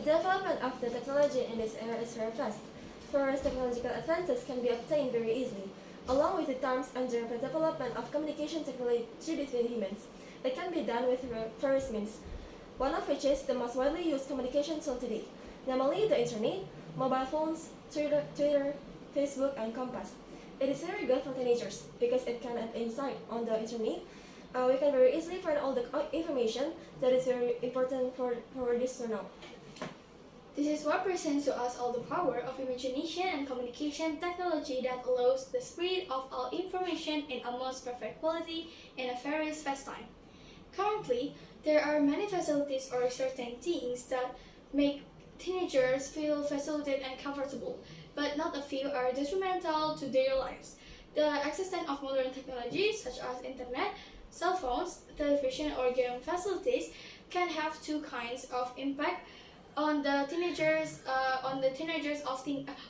The development of the technology in this era is very fast. First, technological advances can be obtained very easily, along with the terms under the development of communication technology between humans. It can be done with various means, one of which is the most widely used communication tool today, namely the internet, mobile phones, Twitter, Facebook, and Compass. It is very good for teenagers because it can add insight on the internet. We can very easily find all the information that is very important for this to know. This is what presents to us all the power of imagination and communication technology that allows the spread of all information in almost perfect quality in a very fast time. Currently, there are many facilities or certain things that make teenagers feel facilitated and comfortable, but not a few are detrimental to their lives. The existence of modern technologies such as internet, cell phones, television, or game facilities can have two kinds of impact on the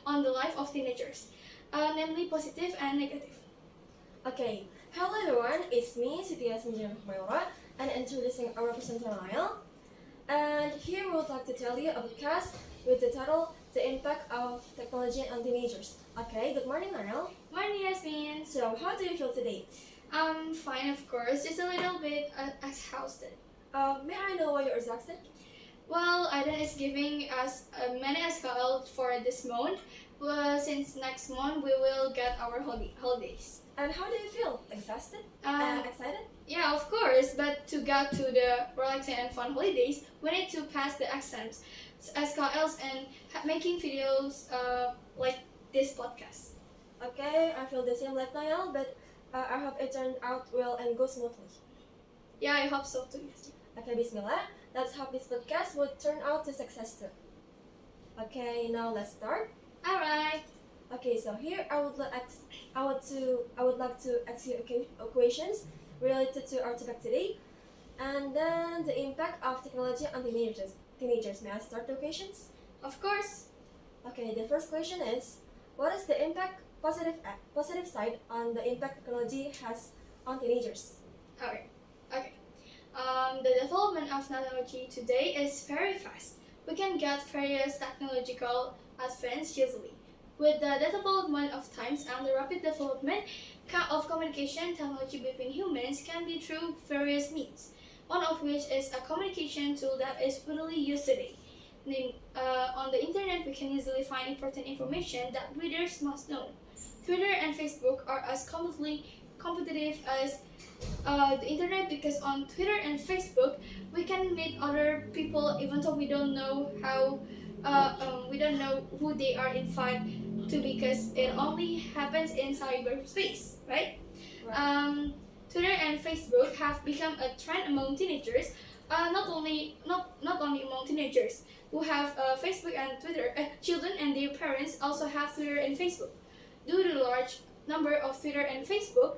on the life of teenagers, namely positive and negative. Okay, hello everyone, it's me, Yasmin, and introducing our presenter Nael. And here we would like to tell you a podcast with the title The Impact of Technology on Teenagers. Okay, good morning Nael. Morning, Yasmin. So, how do you feel today? I'm fine, of course, just a little bit exhausted. May I know why you're exhausted? Well, IDN is giving us many SKL for this month. Well, since next month we will get our holidays. And how do you feel? Exhausted? Excited? Yeah, of course, but to get to the relaxing and fun holidays, we need to pass the exams, SKLs, and making videos like this podcast. Okay, I feel the same like Nael, but I hope it turned out well and goes smoothly. Yeah, I hope so too. Okay, Bismillah. Let's hope this podcast would turn out to success too. Okay, now let's start. Alright. Okay, so here I would like to ask you questions related to our topic today, and then the impact of technology on teenagers. May I start the questions? Of course. Okay, the first question is, what is the positive side on the impact technology has on teenagers? Okay. The development of technology today is very fast. We can get various technological advances easily. With the development of times and the rapid development of communication technology between humans can be through various means, one of which is a communication tool that is widely used today. On the internet, we can easily find important information that readers must know. Twitter and Facebook are as competitive as the internet because on Twitter and Facebook we can meet other people even though we don't know who they are in fact to, because it only happens in cyberspace, right? Twitter and Facebook have become a trend among teenagers. Not only among teenagers who have Facebook and Twitter, children and their parents also have Twitter and Facebook. Due to the large number of Twitter and Facebook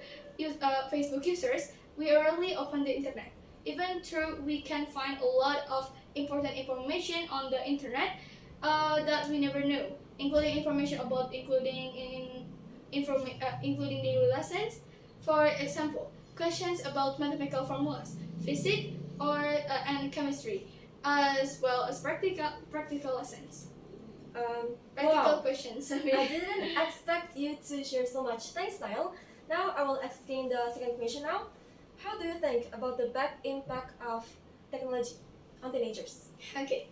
users, we rarely open the internet. Even though we can find a lot of important information on the internet that we never knew, including information about including daily lessons. For example, questions about mathematical formulas, physics, and chemistry, as well as practical lessons. Practical Wow. questions. I didn't expect you to share so much. Thanks, Niall. Now I will explain the second question now. How do you think about the bad impact of technology on teenagers? Okay,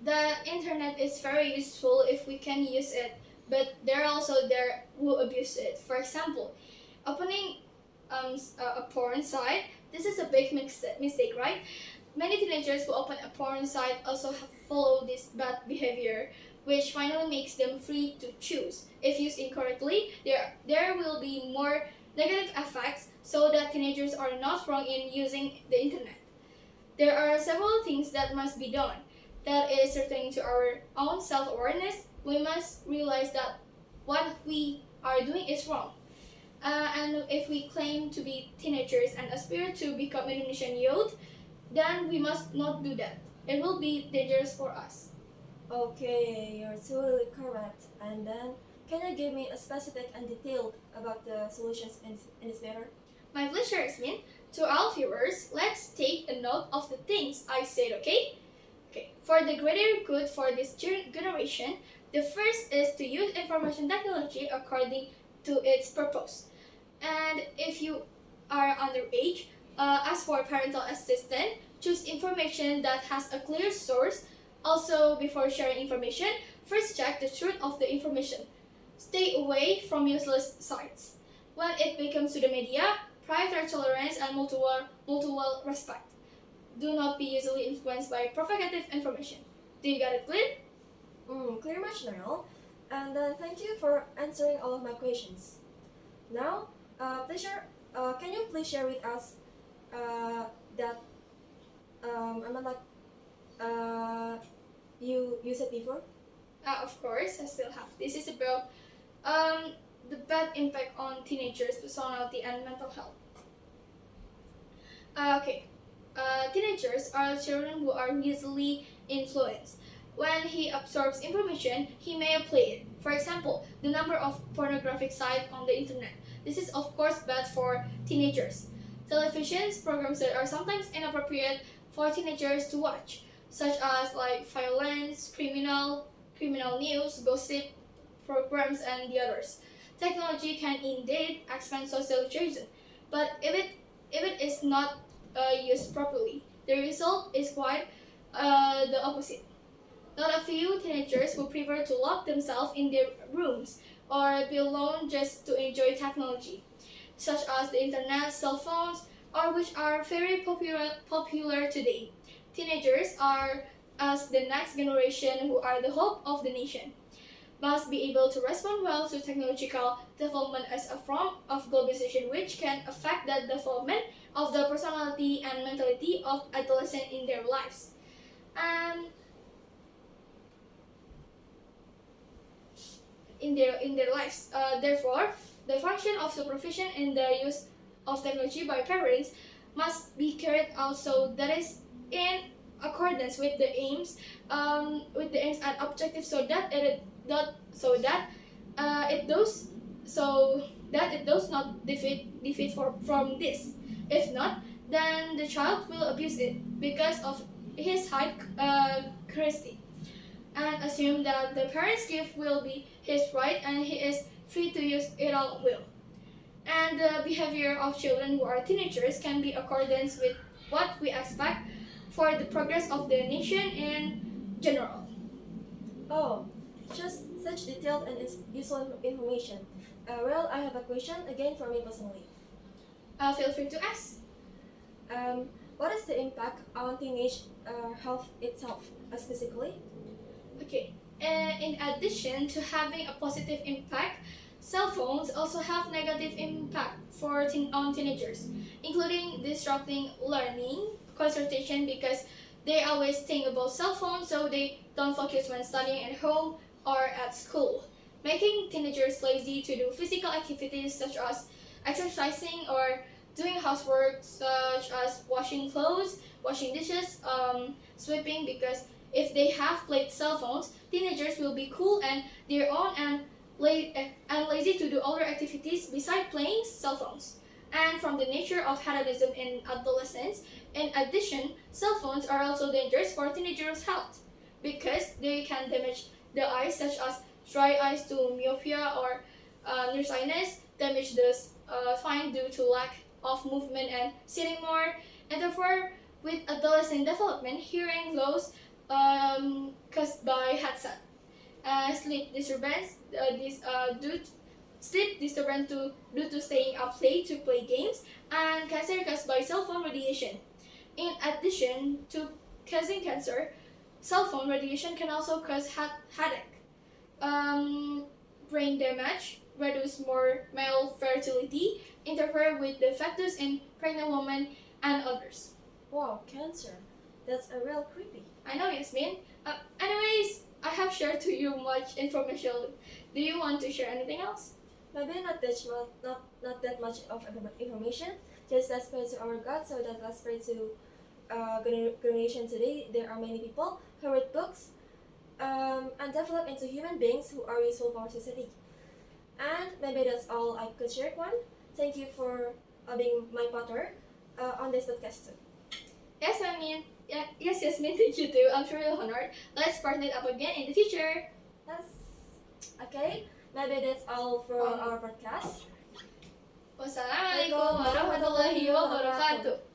the internet is very useful if we can use it, but there are also there who abuse it. For example, opening a porn site. This is a big mistake, right? Many teenagers who open a porn site also follow this bad behavior, which finally makes them free to choose. If used incorrectly, there will be more negative effects, so that teenagers are not wrong in using the internet. There are several things that must be done. That is certain to our own self-awareness. We must realize that what we are doing is wrong. And if we claim to be teenagers and aspire to become Indonesian youth, then we must not do that. It will be dangerous for us. Okay, you're totally correct. And then, can you give me a specific and detailed about the solutions in this matter? My pleasure, Yasmin. To all viewers, let's take a note of the things I said, okay? Okay, For the greater good for this generation, the first is to use information technology according to its purpose. And if you are underage, ask for parental assistance. Choose information that has a clear source. Also, before sharing information, first check the truth of the information. Stay away from useless sites. When it becomes to the media, prior tolerance and mutual respect. Do not be easily influenced by provocative information. Do you get it clear? Clear much, Nael. And thank you for answering all of my questions. Now, can you please share with us that I'm not like you said before? Of course, I still have. This is about the bad impact on teenagers' personality and mental health. Okay. Teenagers are children who are easily influenced. When he absorbs information, he may apply it. For example, the number of pornographic sites on the internet. This is of course bad for teenagers. Televisions programs that are sometimes inappropriate for teenagers to watch, such as like violence, criminal news, gossip programs, and the others. Technology can indeed expand socialization, but if it is not used properly, the result is quite the opposite. Not a few teenagers will prefer to lock themselves in their rooms or be alone just to enjoy technology, such as the internet, cell phones, or which are very popular today. Teenagers are as the next generation who are the hope of the nation, must be able to respond well to technological development as a form of globalization which can affect the development of the personality and mentality of adolescents in their lives. And in their lives. Therefore, the function of supervision in the use of technology by parents must be carried out so that is in accordance with the aims and objectives so that it does not defeat from this. If not, then the child will abuse it because of his high curiosity and assume that the parent's gift will be his right and he is free to use it at will. And the behavior of children who are teenagers can be accordance with what we expect for the progress of the nation in general. Oh, just such detailed and useful information. Well, I have a question again for me personally. Feel free to ask. What is the impact on teenage health itself, specifically? Okay. In addition to having a positive impact, cell phones also have negative impact on teenagers, including disrupting learning, concentration because they always think about cell phones so they don't focus when studying at home or at school, making teenagers lazy to do physical activities such as exercising or doing housework such as washing clothes, washing dishes, sweeping because if they have played cell phones, teenagers will be cool and their own and lazy to do other activities besides playing cell phones. And from the nature of hedonism in adolescence, in addition, cell phones are also dangerous for teenagers' health because they can damage the eyes, such as dry eyes to myopia or nearsightedness, damage the spine due to lack of movement and sitting more, and therefore, with adolescent development, hearing loss caused by headset, sleep disturbance, sleep disturbance due to staying up late to play games, and cancer caused by cell phone radiation. In addition to causing cancer, cell phone radiation can also cause headache, brain damage, reduce more male fertility, interfere with the fetus in pregnant women, and others. Wow, cancer. That's a real creepy. I know, Yasmin. Anyways, I have shared to you much information. Do you want to share anything else? Maybe not that much of information. Just let's pray to our God so that let's pray to generation today. There are many people who read books and develop into human beings who are useful for society. And maybe that's all I could share, Kwan. Thank you for being my partner on this podcast too. Yes, I mean, Yeah, yes, Yasmin, thank you too. I'm sure you're honored. Let's partner it up again in the future. Yes. Okay, maybe that's all for our podcast. Wassalamualaikum warahmatullahi wabarakatuh.